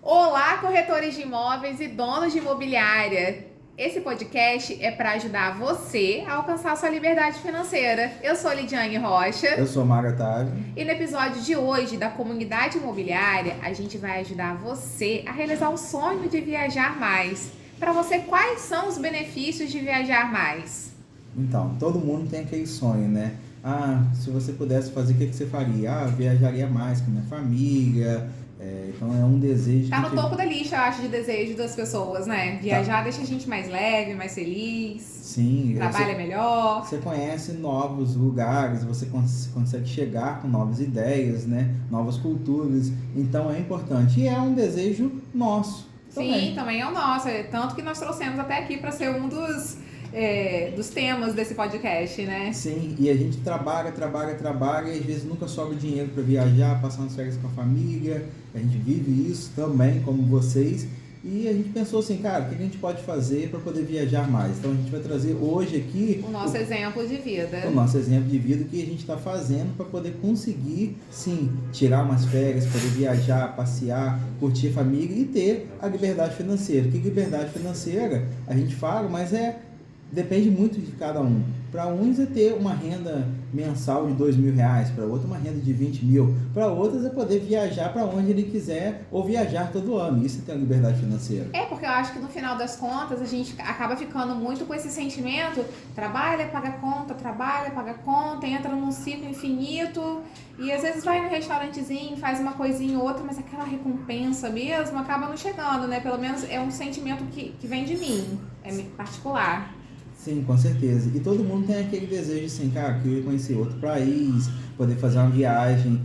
Olá, corretores de imóveis e donos de imobiliária! Esse podcast é para ajudar você a alcançar sua liberdade financeira. Eu sou Lidiane Rocha. Eu sou Mara Otávio. E no episódio de hoje da Comunidade Imobiliária, a gente vai ajudar você a realizar o sonho de viajar mais. Para você, quais são os benefícios de viajar mais? Então, todo mundo tem aquele sonho, né? Se você pudesse fazer, o que você faria? Viajaria mais com minha família. Então é um desejo. Tá no topo da lista, eu acho, de desejo das pessoas, né? Viajar deixa a gente mais leve, mais feliz. Sim. Trabalha melhor. Você conhece novos lugares, você consegue chegar com novas ideias, né? Novas culturas. Então é importante. E é um desejo nosso. Sim, também é o nosso. Tanto que nós trouxemos até aqui para ser um dos temas desse podcast, né? Sim, e a gente trabalha e às vezes nunca sobra dinheiro para viajar, passar umas férias com a família. A gente vive isso também, como vocês. E a gente pensou assim, cara, o que a gente pode fazer para poder viajar mais? Então a gente vai trazer hoje aqui o nosso exemplo de vida. O nosso exemplo de vida, o que a gente está fazendo para poder conseguir, sim, tirar umas férias, poder viajar, passear, curtir a família e ter a liberdade financeira. Que liberdade financeira a gente fala, mas depende muito de cada um. Para uns é ter uma renda mensal de R$2.000, para outro uma renda de 20 mil, para outras é poder viajar para onde ele quiser ou viajar todo ano. Isso é ter uma liberdade financeira. Porque eu acho que no final das contas a gente acaba ficando muito com esse sentimento: trabalha, paga conta, entra num ciclo infinito e às vezes vai no restaurantezinho, faz uma coisinha ou outra, mas aquela recompensa mesmo acaba não chegando, né? Pelo menos é um sentimento que vem de mim, é particular. Sim, com certeza. E todo mundo tem aquele desejo assim, cara, que eu ia conhecer outro país, poder fazer uma viagem,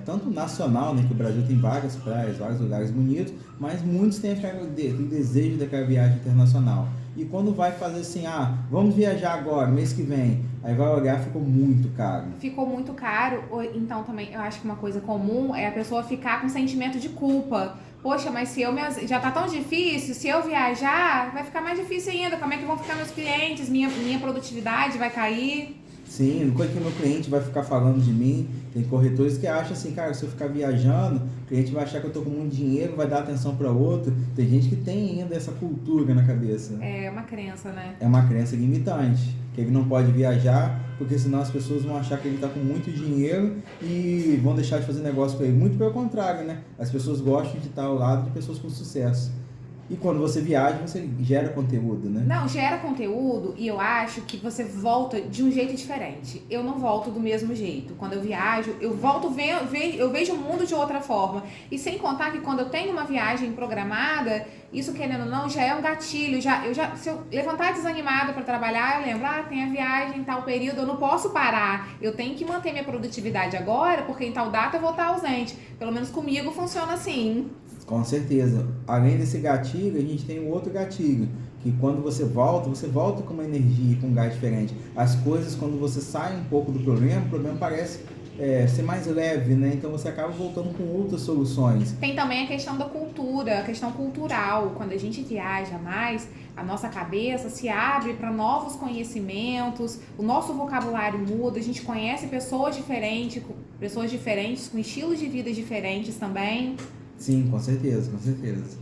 tanto nacional, né, que o Brasil tem várias praias, vários lugares bonitos, mas muitos têm aquele desejo daquela viagem internacional. E quando vai fazer assim, vamos viajar agora, mês que vem, aí vai olhar, ficou muito caro. Ficou muito caro, então também eu acho que uma coisa comum é a pessoa ficar com sentimento de culpa. Poxa, mas se já tá tão difícil, se eu viajar, vai ficar mais difícil ainda. Como é que vão ficar meus clientes? Minha produtividade vai cair? Sim, não coisa que meu cliente vai ficar falando de mim. Tem corretores que acham assim, cara, se eu ficar viajando, o cliente vai achar que eu tô com muito dinheiro, vai dar atenção para outro. Tem gente que tem ainda essa cultura na cabeça. É uma crença, né? É uma crença limitante, que ele não pode viajar, porque senão as pessoas vão achar que ele está com muito dinheiro e vão deixar de fazer negócio com ele. Muito pelo contrário, né? As pessoas gostam de estar ao lado de pessoas com sucesso. E quando você viaja, você gera conteúdo, né? Não, gera conteúdo e eu acho que você volta de um jeito diferente. Eu não volto do mesmo jeito. Quando eu viajo, eu volto, eu vejo o mundo de outra forma. E sem contar que quando eu tenho uma viagem programada, isso, querendo ou não, já é um gatilho. Se eu levantar desanimada para trabalhar, eu lembro, tem a viagem em tal período, eu não posso parar. Eu tenho que manter minha produtividade agora, porque em tal data eu vou estar ausente. Pelo menos comigo funciona assim. Com certeza. Além desse gatilho, a gente tem um outro gatilho, que quando você volta com uma energia, com um gás diferente. As coisas, quando você sai um pouco do problema, o problema parece ser mais leve, né? Então você acaba voltando com outras soluções. Tem também a questão da cultura, a questão cultural. Quando a gente viaja mais, a nossa cabeça se abre para novos conhecimentos, o nosso vocabulário muda, a gente conhece pessoas diferentes com estilos de vida diferentes também. Sim, com certeza, com certeza.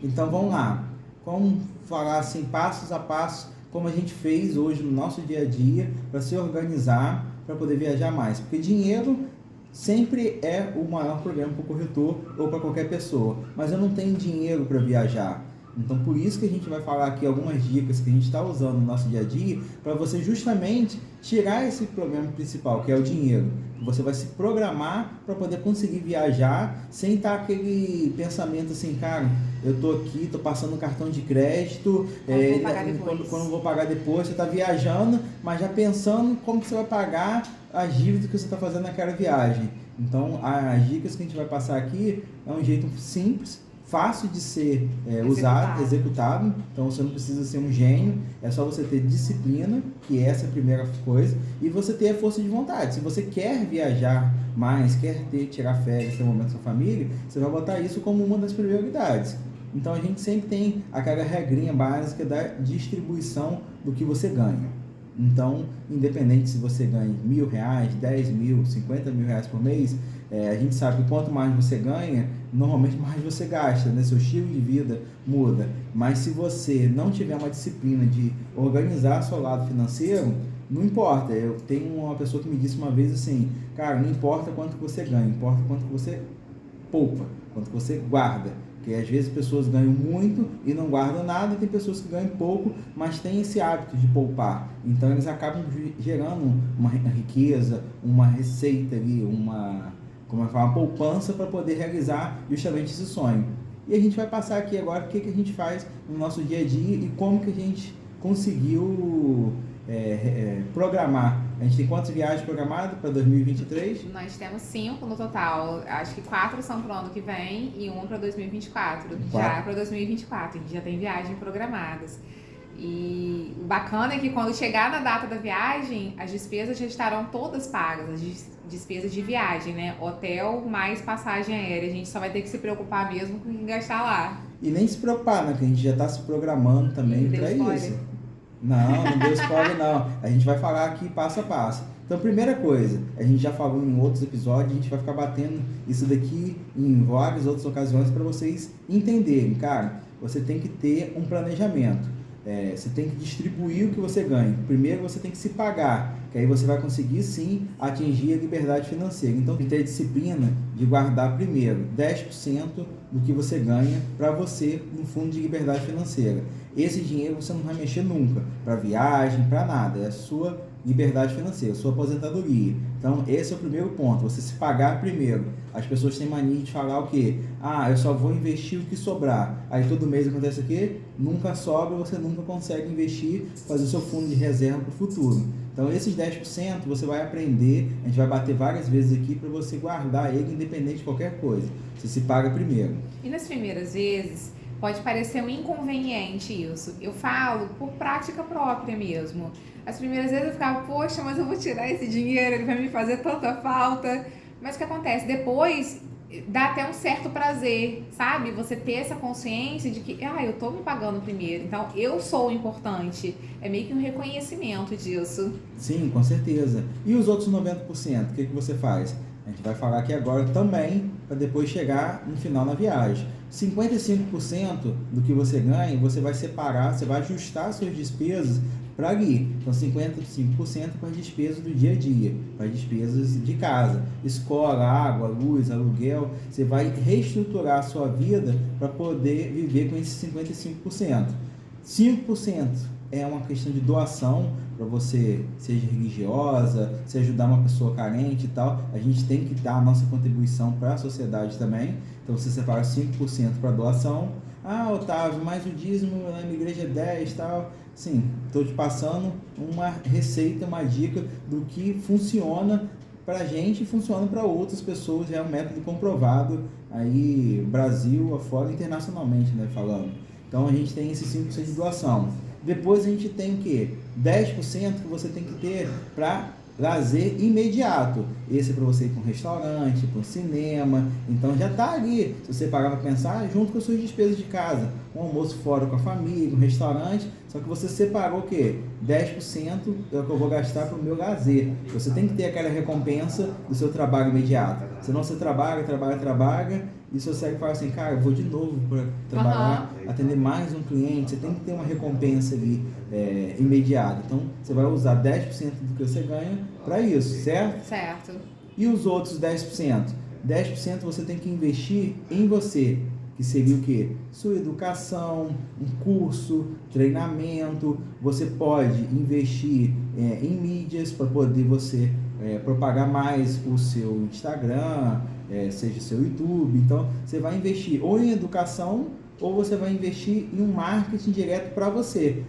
Então vamos lá, vamos falar assim, passos a passo, como a gente fez hoje no nosso dia a dia, para se organizar, para poder viajar mais. Porque dinheiro sempre é o maior problema para o corretor ou para qualquer pessoa, mas eu não tenho dinheiro para viajar. Então, por isso que a gente vai falar aqui algumas dicas que a gente está usando no nosso dia a dia, para você justamente tirar esse problema principal, que é o dinheiro. Você vai se programar para poder conseguir viajar sem estar aquele pensamento assim, cara, eu tô aqui, tô passando um cartão de crédito, quando vou pagar depois, você está viajando, mas já pensando como que você vai pagar as dívidas que você está fazendo naquela viagem. Então, as dicas que a gente vai passar aqui é um jeito simples, fácil de ser executado, então você não precisa ser um gênio, é só você ter disciplina, que essa é a primeira coisa, e você ter a força de vontade. Se você quer viajar mais, quer tirar férias, ter um momento com a sua família, você vai botar isso como uma das prioridades. Então a gente sempre tem aquela regrinha básica da distribuição do que você ganha. Então, independente se você ganha R$1.000, 10 mil, 50 mil reais por mês, a gente sabe que quanto mais você ganha, normalmente mais você gasta, né? Seu estilo de vida muda. Mas se você não tiver uma disciplina de organizar seu lado financeiro, não importa. Eu tenho uma pessoa que me disse uma vez assim, cara, não importa quanto que você ganha, importa quanto que você poupa, quanto que você guarda. Porque às vezes pessoas ganham muito e não guardam nada, e tem pessoas que ganham pouco, mas têm esse hábito de poupar. Então eles acabam gerando uma riqueza, uma receita ali, uma poupança para poder realizar justamente esse sonho. E a gente vai passar aqui agora o que a gente faz no nosso dia a dia e como que a gente conseguiu programar. A gente tem quantas viagens programadas para 2023? Nós temos 5 no total. Acho que 4 são para o ano que vem e 1 para 2024. Já para 2024, a gente já tem viagens programadas. E o bacana é que quando chegar na data da viagem, as despesas já estarão todas pagas, as despesas de viagem, né? Hotel mais passagem aérea. A gente só vai ter que se preocupar mesmo com gastar lá. E nem se preocupar, né? Que a gente já está se programando também para isso. Não deu spoiler não. A gente vai falar aqui passo a passo. Então, primeira coisa, a gente já falou em outros episódios, a gente vai ficar batendo isso daqui em várias outras ocasiões para vocês entenderem. Cara, você tem que ter um planejamento. Você tem que distribuir o que você ganha. Primeiro você tem que se pagar, que aí você vai conseguir sim atingir a liberdade financeira. Então tem que ter a disciplina de guardar primeiro 10% do que você ganha para você no fundo de liberdade financeira. Esse dinheiro você não vai mexer nunca, para viagem, para nada, é a sua liberdade financeira, sua aposentadoria. Então esse é o primeiro ponto, você se pagar primeiro. As pessoas têm mania de falar o quê? Eu só vou investir o que sobrar. Aí todo mês acontece o quê? Nunca sobra, você nunca consegue investir, fazer o seu fundo de reserva para o futuro. Então esses 10% você vai aprender, a gente vai bater várias vezes aqui para você guardar ele independente de qualquer coisa. Você se paga primeiro. E nas primeiras vezes, pode parecer um inconveniente isso. Eu falo por prática própria mesmo. As primeiras vezes eu ficava, poxa, mas eu vou tirar esse dinheiro, ele vai me fazer tanta falta. Mas o que acontece? Depois dá até um certo prazer, sabe? Você ter essa consciência de que, eu tô me pagando primeiro, então eu sou importante. É meio que um reconhecimento disso. Sim, com certeza. E os outros 90%, o que você faz? A gente vai falar aqui agora também, para depois chegar no final na viagem. 55% do que você ganha, você vai separar, você vai ajustar suas despesas para ali. Então, 55% para as despesas do dia a dia, para as despesas de casa, escola, água, luz, aluguel. Você vai reestruturar a sua vida para poder viver com esses 55%. 5% é uma questão de doação, para você, seja religiosa, se ajudar uma pessoa carente e tal. A gente tem que dar a nossa contribuição para a sociedade também. Então você separa 5% para doação. Otávio, mas o dízimo na minha igreja é 10 e tal. Sim, estou te passando uma receita, uma dica do que funciona para a gente e funciona para outras pessoas. É um método comprovado aí, Brasil, afora, internacionalmente, né, falando. Então a gente tem esse 5% de doação. Depois a gente tem o quê? 10% que você tem que ter para lazer imediato. Esse é para você ir para um restaurante, para um cinema. Então já está ali, se você parar para pensar, junto com as suas despesas de casa. Um almoço fora com a família, um restaurante. Só que você separou o quê? 10% é o que eu vou gastar para o meu lazer. Você tem que ter aquela recompensa do seu trabalho imediato. Senão você trabalha e seu cérebro fala assim, cara, eu vou de novo para trabalhar, atender mais um cliente. Você tem que ter uma recompensa ali imediata. Então, você vai usar 10% do que você ganha para isso, certo? Certo. E os outros 10%? 10% você tem que investir em você, que seria o quê? Sua educação, um curso, treinamento. Você pode investir em mídias para poder você propagar mais o seu Instagram, seja seu YouTube. Então, você vai investir ou em educação ou você vai investir em um marketing direto para você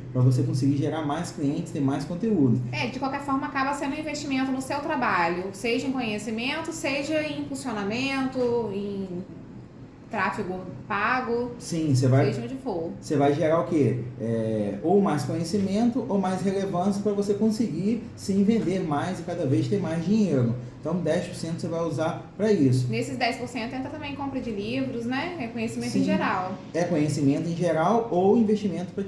conseguir gerar mais clientes, ter mais conteúdo. De qualquer forma, acaba sendo um investimento no seu trabalho, seja em conhecimento, seja em impulsionamento, em tráfego pago, sim, seja onde for. Você vai gerar o quê? Ou mais conhecimento ou mais relevância para você conseguir sim vender mais e cada vez ter mais dinheiro. Então 10% você vai usar para isso. Nesses 10% entra também compra de livros, né? É conhecimento em geral. É conhecimento em geral ou investimento para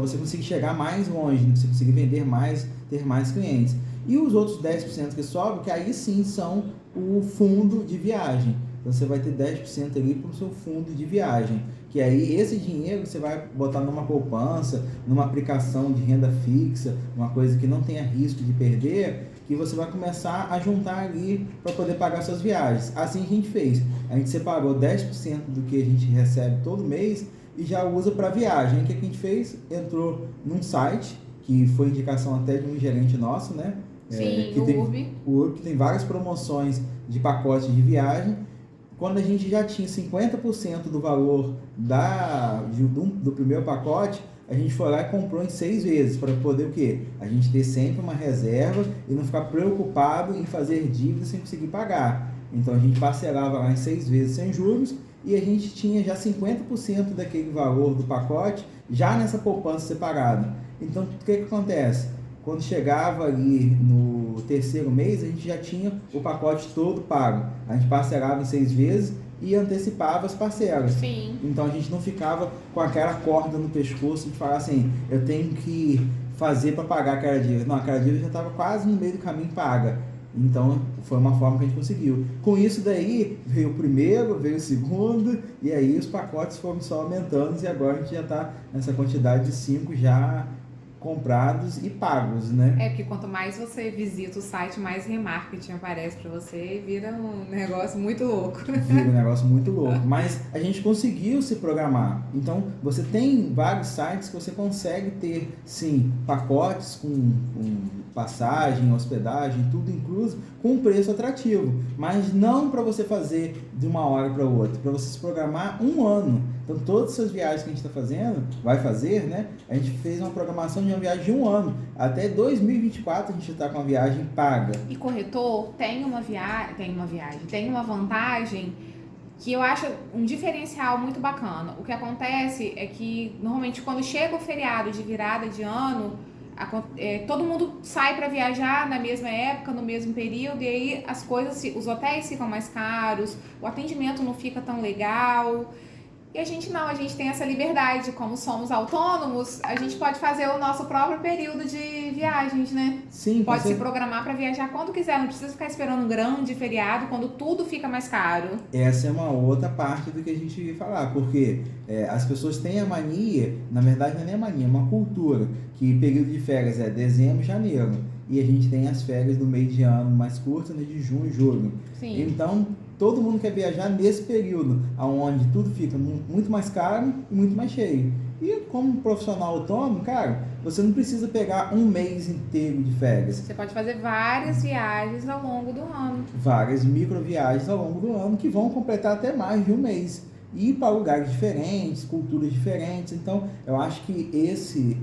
você conseguir chegar mais longe, para você conseguir vender mais, ter mais clientes. E os outros 10% que sobram, que aí sim são o fundo de viagem. então você vai ter 10% ali para o seu fundo de viagem. Que aí esse dinheiro você vai botar numa poupança, numa aplicação de renda fixa, uma coisa que não tenha risco de perder, que você vai começar a juntar ali para poder pagar suas viagens. Assim a gente fez. A gente separou 10% do que a gente recebe todo mês e já usa para viagem. O que a gente fez? Entrou num site, que foi indicação até de um gerente nosso, né? Sim, que o Urb, que tem várias promoções de pacotes de viagem. Quando a gente já tinha 50% do valor do primeiro pacote, a gente foi lá e comprou em 6 vezes, para poder o quê? A gente ter sempre uma reserva e não ficar preocupado em fazer dívidas sem conseguir pagar. Então a gente parcelava lá em 6 vezes sem juros e a gente tinha já 50% daquele valor do pacote já nessa poupança separada. Então o que acontece? Quando chegava ali no terceiro mês, a gente já tinha o pacote todo pago. A gente parcelava em 6 vezes e antecipava as parcelas. Sim. Então a gente não ficava com aquela corda no pescoço de falar assim, eu tenho que fazer para pagar aquela dívida. Não, aquela dívida já estava quase no meio do caminho paga. Então foi uma forma que a gente conseguiu. Com isso daí, veio o primeiro, veio o segundo, e aí os pacotes foram só aumentando e agora a gente já está nessa quantidade de 5 já comprados e pagos, né? É porque quanto mais você visita o site, mais remarketing aparece para você e vira um negócio muito louco. Vira um negócio muito louco. Mas a gente conseguiu se programar. Então, você tem vários sites que você consegue ter, sim, pacotes com passagem, hospedagem, tudo incluso, com um preço atrativo. Mas não para você fazer de uma hora para outra, para você se programar um ano. Então, todas essas viagens que a gente está fazendo, vai fazer, né? A gente fez uma programação de uma viagem de um ano. Até 2024 a gente está com a viagem paga. E corretor tem uma vantagem que eu acho um diferencial muito bacana. O que acontece é que, normalmente, quando chega o feriado de virada de ano, todo mundo sai para viajar na mesma época, no mesmo período, e aí os hotéis ficam mais caros, o atendimento não fica tão legal. E a gente tem essa liberdade, como somos autônomos, a gente pode fazer o nosso próprio período de viagens, né? Sim, pode se programar para viajar quando quiser, não precisa ficar esperando um grande feriado quando tudo fica mais caro. Essa é uma outra parte do que a gente ia falar, porque as pessoas têm a mania, na verdade não é nem a mania, é uma cultura, que período de férias é dezembro e janeiro, e a gente tem as férias do meio de ano mais curtas, né, de junho e julho. Sim. Então, todo mundo quer viajar nesse período, onde tudo fica muito mais caro e muito mais cheio. E como profissional autônomo, cara, você não precisa pegar um mês inteiro de férias. Você pode fazer várias viagens ao longo do ano. Várias micro viagens ao longo do ano que vão completar até mais de um mês. E para lugares diferentes, culturas diferentes. Então, eu acho que esse,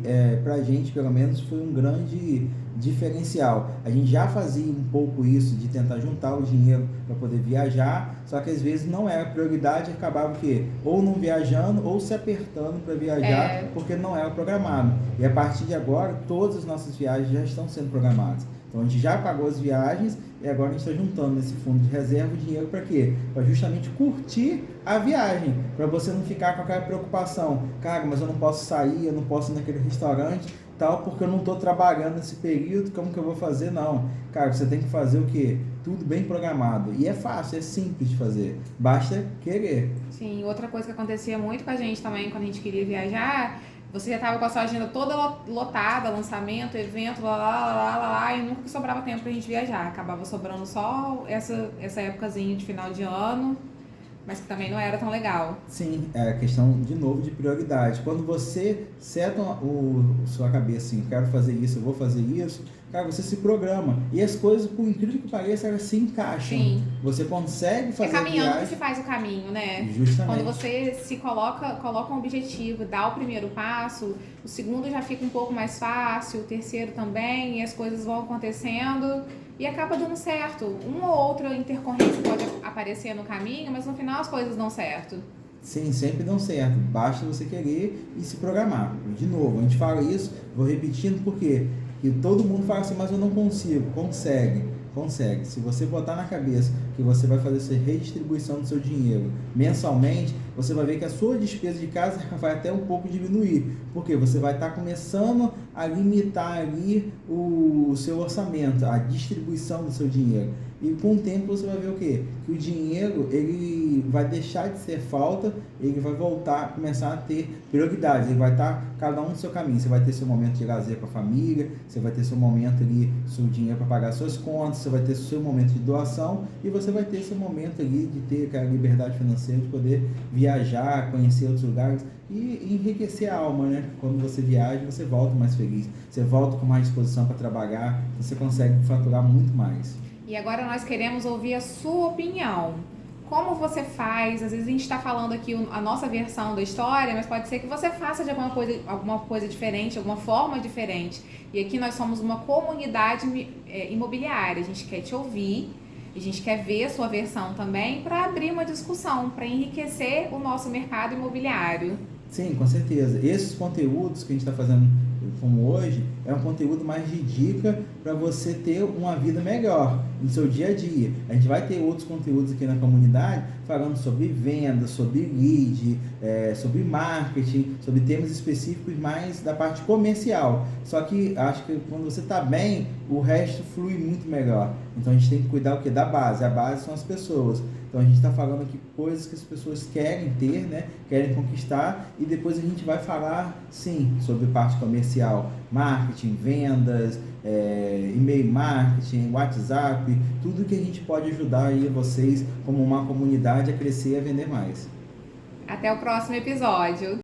pra gente, pelo menos, foi um grande diferencial. A gente já fazia um pouco isso de tentar juntar o dinheiro para poder viajar, só que às vezes não era prioridade, acabava o quê? Ou não viajando ou se apertando para viajar, porque não era programado. E a partir de agora, todas as nossas viagens já estão sendo programadas. Então a gente já pagou as viagens e agora a gente está juntando nesse fundo de reserva o dinheiro para quê? Para justamente curtir a viagem, para você não ficar com aquela preocupação, cara, mas eu não posso sair, eu não posso ir naquele restaurante, tal, porque eu não estou trabalhando nesse período, como que eu vou fazer? Não, cara, você tem que fazer o quê? Tudo bem programado, e é fácil, é simples de fazer, basta querer. Sim, outra coisa que acontecia muito com a gente também, quando a gente queria viajar, você já estava com a sua agenda toda lotada, lançamento, evento, e nunca sobrava tempo pra gente viajar, acabava sobrando só essa épocazinha de final de ano, mas que também não era tão legal. Sim, é a questão, de novo, de prioridade. Quando você seta sua cabeça assim, quero fazer isso, eu vou fazer isso, cara, você se programa. E as coisas, por incrível que pareça, elas se encaixam. Sim. Você consegue fazer caminhando que se faz o caminho, né? Justamente. Quando você se coloca um objetivo, dá o primeiro passo, o segundo já fica um pouco mais fácil, o terceiro também, e as coisas vão acontecendo e acaba dando certo. Uma ou outra intercorrência pode aparecer no caminho, mas no final as coisas dão certo. Sim, sempre dão certo. Basta você querer e se programar. De novo, a gente fala isso, vou repetindo porque todo mundo fala assim, mas eu não consigo. Consegue. Se você botar na cabeça que você vai fazer essa redistribuição do seu dinheiro mensalmente, você vai ver que a sua despesa de casa vai até um pouco diminuir. Porque você vai estar começando a limitar ali o seu orçamento, a distribuição do seu dinheiro. E com o tempo você vai ver o quê? Que o dinheiro, ele vai deixar de ser falta, ele vai voltar, começar a ter prioridades, ele vai estar cada um no seu caminho. Você vai ter seu momento de lazer com a família, você vai ter seu momento ali, seu dinheiro para pagar suas contas, você vai ter seu momento de doação e você vai ter seu momento ali de ter aquela liberdade financeira, de poder viajar, conhecer outros lugares e enriquecer a alma, né? Quando você viaja, você volta mais feliz, você volta com mais disposição para trabalhar, você consegue faturar muito mais. E agora nós queremos ouvir a sua opinião. Como você faz? Às vezes a gente está falando aqui a nossa versão da história, mas pode ser que você faça de alguma coisa diferente, alguma forma diferente. E aqui nós somos uma comunidade imobiliária. A gente quer te ouvir, a gente quer ver a sua versão também para abrir uma discussão, para enriquecer o nosso mercado imobiliário. Sim, com certeza. Esses conteúdos que a gente está fazendo como hoje, é um conteúdo mais de dica para você ter uma vida melhor no seu dia a dia. A gente vai ter outros conteúdos aqui na comunidade falando sobre venda, sobre lead, sobre marketing, sobre temas específicos mais da parte comercial. Só que acho que quando você está bem, o resto flui muito melhor. Então a gente tem que cuidar o que? Da base. A base são as pessoas. Então a gente está falando aqui coisas que as pessoas querem ter, né? Querem conquistar, e depois a gente vai falar, sim, sobre parte comercial, marketing, vendas, e-mail marketing, WhatsApp, tudo que a gente pode ajudar aí vocês como uma comunidade a crescer e a vender mais. Até o próximo episódio.